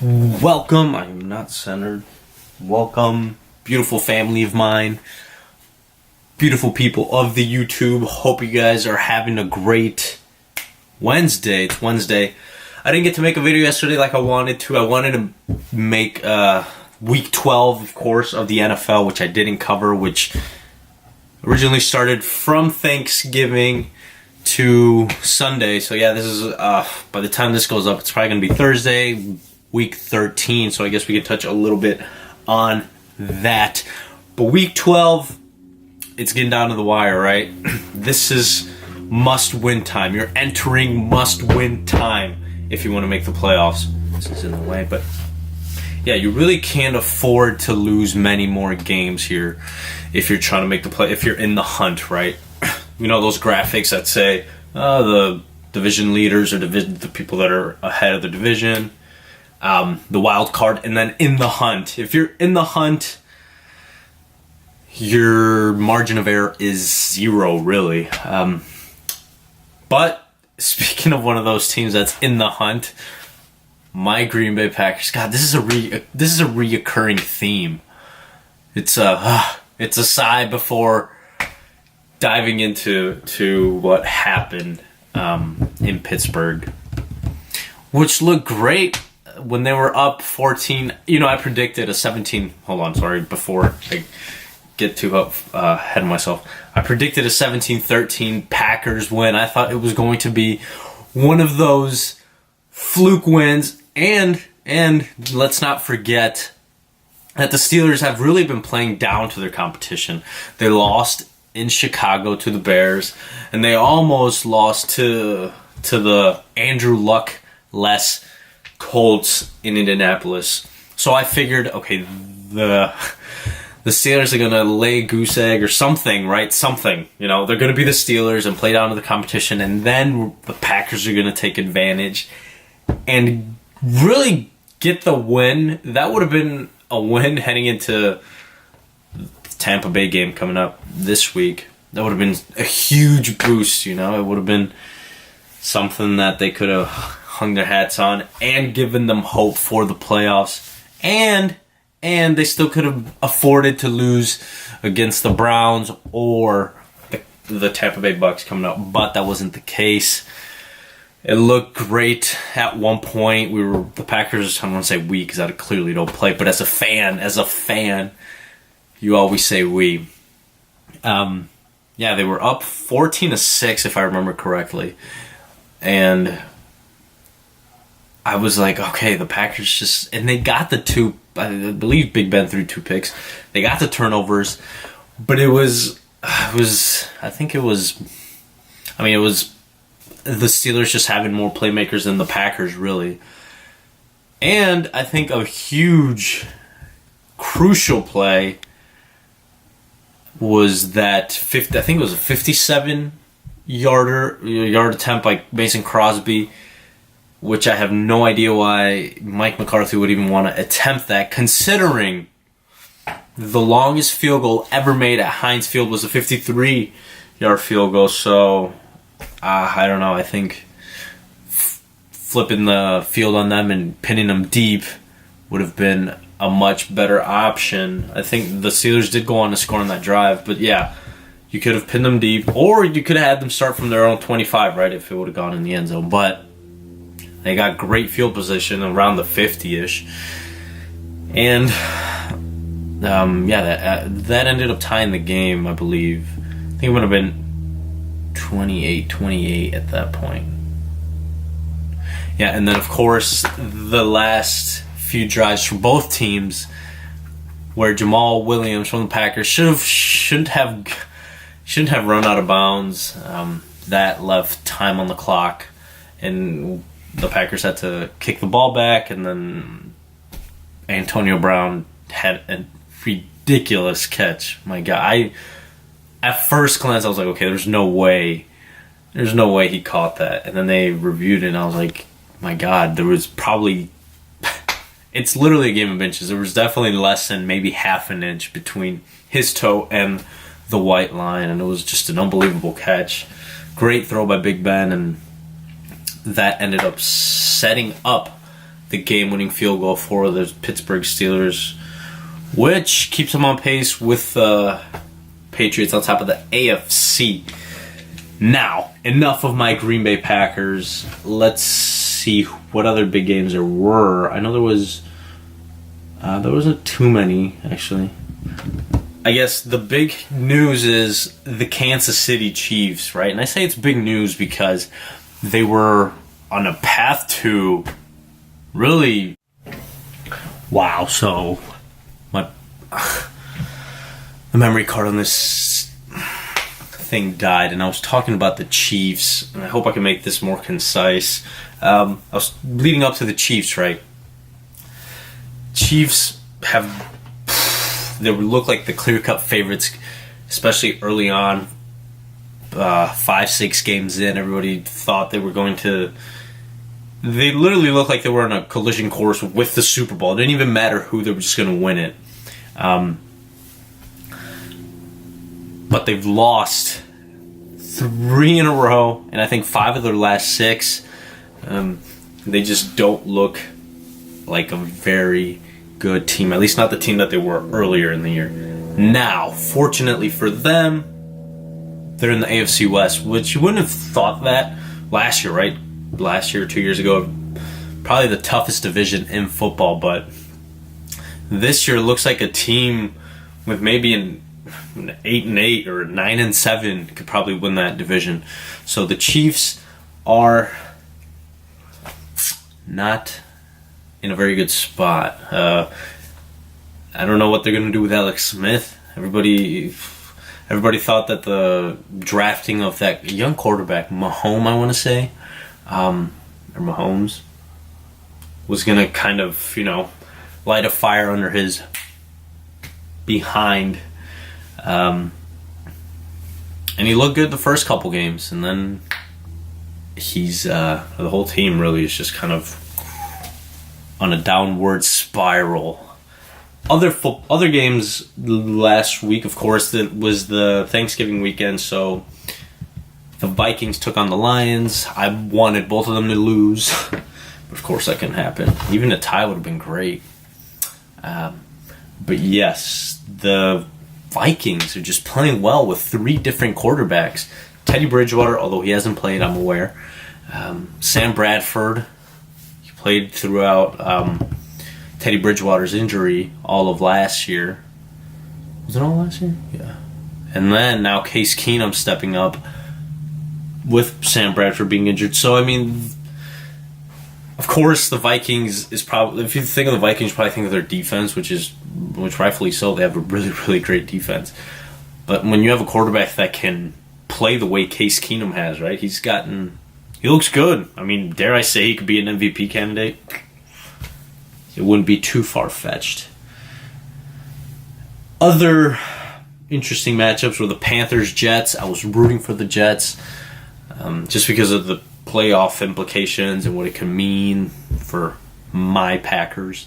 Welcome, I'm not centered. Welcome, beautiful family of mine, beautiful people of the YouTube. Hope you guys are having a great Wednesday. It's Wednesday. I didn't get to make a video yesterday like I wanted to. I wanted to make week 12, of course, of the NFL, which I didn't cover, which originally started from Thanksgiving to Sunday. So yeah, this is, by the time this goes up, it's probably going to be Thursday, week 13, so I guess we can touch a little bit on that. But week 12, it's getting down to the wire, right? This is must-win time. You're entering must-win time if you want to make the playoffs. This is in the way, but yeah, you really can't afford to lose many more games here if you're trying to make the play, if you're in the hunt, right? You know those graphics that say the division leaders or the people that are ahead of the division, the wild card, and then in the hunt. If you're in the hunt, your margin of error is zero, really. But speaking of one of those teams that's in the hunt, my Green Bay Packers. God, this is a reoccurring theme. It's a sigh before diving into what happened in Pittsburgh, which looked great. When they were up 14, I predicted a 17. Hold on, sorry. Before I get too ahead of myself, I predicted a 17-13 Packers win. I thought it was going to be one of those fluke wins, and let's not forget that the Steelers have really been playing down to their competition. They lost in Chicago to the Bears, and they almost lost to the Andrew Luck-less Colts in Indianapolis. So I figured, okay, the Steelers are going to lay a goose egg or something, right? Something. They're going to be the Steelers and play down to the competition, and then the Packers are going to take advantage and really get the win. That would have been a win heading into the Tampa Bay game coming up this week. That would have been a huge boost, It would have been something that they could have hung their hats on and given them hope for the playoffs. And they still could have afforded to lose against the Browns or the Tampa Bay Bucks coming up, but that wasn't the case. It looked great at one point. The Packers, I don't want to say we because I clearly don't play, but as a fan, you always say we. Yeah, they were up 14-6 if I remember correctly. And I was like, okay, the Packers and they got the two, I believe Big Ben threw 2 picks. They got the turnovers, but it was the Steelers just having more playmakers than the Packers, really. And I think a huge, crucial play was that I think it was a 57-yard attempt by Mason Crosby, which I have no idea why Mike McCarthy would even want to attempt that, considering the longest field goal ever made at Heinz Field was a 53-yard field goal. So, I don't know. I think flipping the field on them and pinning them deep would have been a much better option. I think the Steelers did go on to score on that drive, but yeah, you could have pinned them deep, or you could have had them start from their own 25, right, if it would have gone in the end zone. But they got great field position around the 50-ish. And, that ended up tying the game, I believe. I think it would have been 28-28 at that point. Yeah, and then, of course, the last few drives from both teams where Jamal Williams from the Packers shouldn't have run out of bounds. That left time on the clock, and the Packers had to kick the ball back, and then Antonio Brown had a ridiculous catch. My God, at first glance I was like, okay, there's no way he caught that. And then they reviewed it, and I was like, my God, there was probably it's literally a game of inches. There was definitely less than maybe half an inch between his toe and the white line, and it was just an unbelievable catch. Great throw by Big Ben, and that ended up setting up the game-winning field goal for the Pittsburgh Steelers, which keeps them on pace with the Patriots on top of the AFC. Now, enough of my Green Bay Packers. Let's see what other big games there were. I know there wasn't too many, actually. I guess the big news is the Kansas City Chiefs, right? And I say it's big news because they were on a path to really... Wow, so the memory card on this thing died, and I was talking about the Chiefs, and I hope I can make this more concise. I was leading up to the Chiefs, right? Chiefs they look like the clear-cut favorites, especially early on. 5-6 games in, everybody thought they were going to... They literally looked like they were on a collision course with the Super Bowl. It didn't even matter who, they were just going to win it. But they've lost 3 in a row, and I think 5 of their last 6. They just don't look like a very good team, at least not the team that they were earlier in the year. Now, fortunately for them, they're in the AFC West, which you wouldn't have thought that last year, right? Last year, 2 years ago, probably the toughest division in football, but this year it looks like a team with maybe an 8-8 or 9-7 could probably win that division. So the Chiefs are not in a very good spot. I don't know what they're going to do with Alex Smith. Everybody thought that the drafting of that young quarterback, Mahomes, I want to say, or Mahomes, was going to kind of, light a fire under his behind. And he looked good the first couple games, and then the whole team really is just kind of on a downward spiral. Other games last week, of course, that was the Thanksgiving weekend, so the Vikings took on the Lions. I wanted both of them to lose, but of course that couldn't happen. Even a tie would have been great. But yes, the Vikings are just playing well with 3 different quarterbacks. Teddy Bridgewater, although he hasn't played, I'm aware. Sam Bradford, he played throughout Teddy Bridgewater's injury all of last year. Was it all last year? Yeah. And then now Case Keenum stepping up with Sam Bradford being injured. So, I mean, of course, the Vikings is probably... If you think of the Vikings, you probably think of their defense, which rightfully so. They have a really, really great defense. But when you have a quarterback that can play the way Case Keenum has, right? He looks good. I mean, dare I say he could be an MVP candidate? It wouldn't be too far-fetched. Other interesting matchups were the Panthers-Jets. I was rooting for the Jets just because of the playoff implications and what it can mean for my Packers.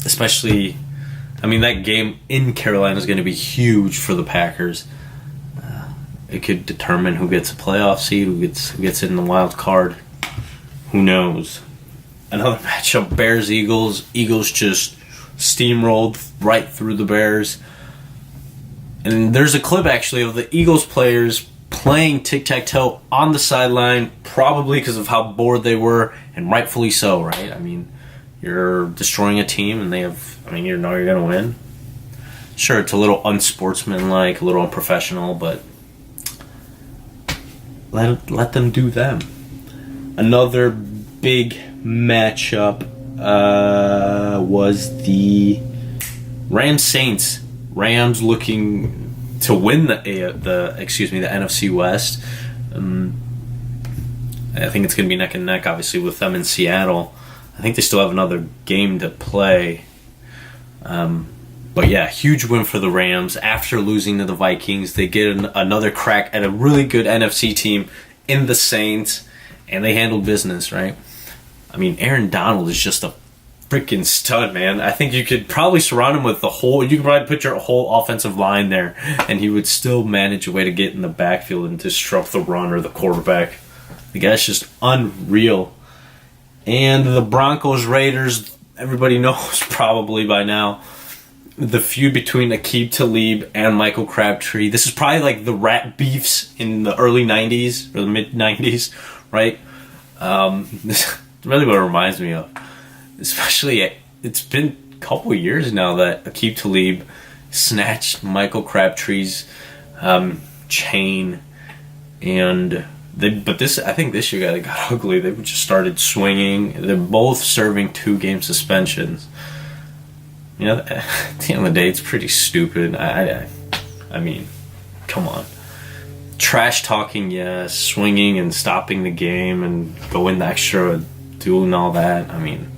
Especially, I mean, that game in Carolina is going to be huge for the Packers. It could determine who gets a playoff seed, who gets in the wild card. Who knows? Another matchup, Bears-Eagles. Eagles just steamrolled right through the Bears. And there's a clip, actually, of the Eagles players playing tic-tac-toe on the sideline, probably because of how bored they were, and rightfully so, right? I mean, you're destroying a team, and you know you're going to win. Sure, it's a little unsportsmanlike, a little unprofessional, but let them do them. Another big matchup was the Rams-Saints. Rams looking to win the NFC West. I think it's going to be neck and neck, obviously, with them in Seattle. I think they still have another game to play. But yeah, huge win for the Rams. After losing to the Vikings, they get another crack at a really good NFC team in the Saints, and they handled business, right? I mean, Aaron Donald is just a freaking stud, man. I think you could probably surround him with you could probably put your whole offensive line there, and he would still manage a way to get in the backfield and disrupt the run or the quarterback. The guy's just unreal. And the Broncos Raiders, everybody knows probably by now, the feud between Aqib Talib and Michael Crabtree. This is probably like the rat beefs in the early 90s or the mid 90s, right? This is really what it reminds me of. Especially, it's been a couple of years now that Aqib Talib snatched Michael Crabtree's chain, and I think this year they got ugly. They just started swinging. They're both serving 2-game suspensions. You know, at the end of the day, it's pretty stupid. I mean, come on. Trash talking, yes. Swinging and stopping the game and going the extra, doing all that. I mean,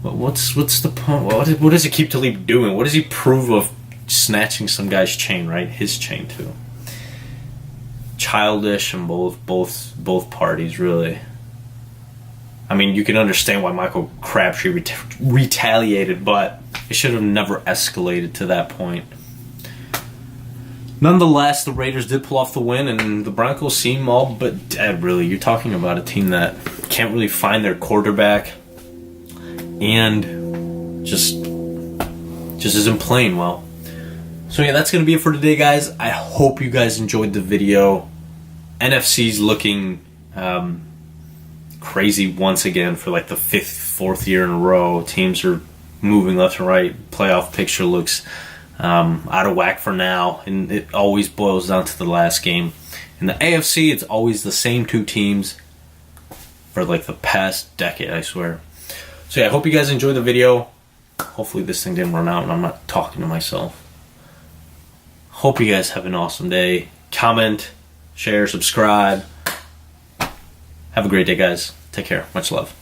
what's the point? What does Aqib Talib doing? What does he prove of snatching some guy's chain, right? His chain, too. Childish in both parties, really. I mean, you can understand why Michael Crabtree retaliated, but it should have never escalated to that point. Nonetheless, the Raiders did pull off the win, and the Broncos seem all but dead, really. You're talking about a team that can't really find their quarterback and just isn't playing well. So yeah, that's going to be it for today, guys. I hope you guys enjoyed the video. NFC's looking crazy once again for like the fourth year in a row. Teams are moving left and right. Playoff picture looks out of whack for now, and it always boils down to the last game. In the AFC, it's always the same 2 teams for like the past decade, I swear. So yeah, I hope you guys enjoyed the video. Hopefully this thing didn't run out and I'm not talking to myself. Hope you guys have an awesome day. Comment, share, subscribe. Have a great day, guys. Take care. Much love.